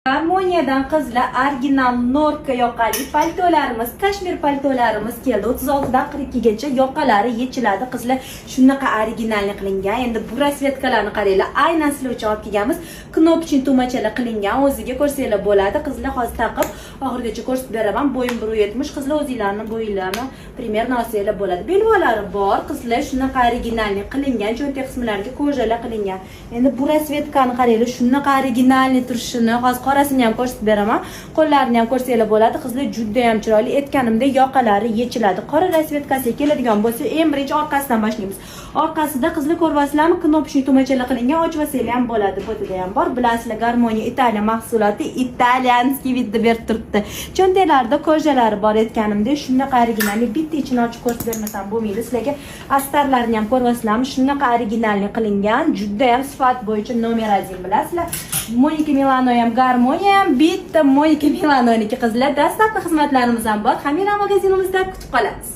Harmoniyadan qizlar original norka yoqali paltolarimiz, kashmir paltolarimiz keldi. 36 dan 42 gacha yoqalari yechiladi. Qizlar shunaqa originallik qilingan. Endi bu rasvetkalarni qaranglar. Aynan sizlar uchun olib kelganmiz. Knopchin tumachalar qilingan. O'ziga ko'rsanglar bo'ladi. Qizlar hozir taqib oxirigacha ko'rsatib beraman. Bo'yim 170. Qizlar o'zingizlarni bo'yinglarni primerni olsanglar bo'ladi. Belvolari bor. Qizlar shunaqa originallik qilingan. Cho'ntak qismlariga ko'jalar qilingan. Endi bu rasvetkani qaranglar. Shunaqa originallik turishini hozir qorasini ham ko'rsatib beraman. Qo'llarini ham ko'rsanglar bo'ladi. Qizlar juda ham chiroyli. Aytganimdek yoqalari yechiladi. Qora rasvetkasiga keladigan bo'lsa, eng birinchi orqasidan boshlaymiz. Orqasida qizlar ko'rvasizlarmi? Knopchin tumachalar qilingan, ochib olsanglar ham bo'ladi. Bo'tida ham bor. Bilasizlar, Garmoniya Italiya mahsuloti, italyanskiy vidda berib turibdi. Cho'ntaklarida ko'jalari bor aytganimdek, shunaqa originalli. Bitta ichini ochib ko'rsatib bermasam bo'lmaydi. Sizlarga astarlarni ham ko'rvasizlarmi? Shunaqa originalli qilingan. Juda ham sifat bo'yicha nomer 1 bilasizlar. Monika Milano ham Garmoniya ham bitta Monika Milanoniki qizlar. Dastlabki xizmatlarimiz ham bor. Xamira magazinimizda kutib qolamiz.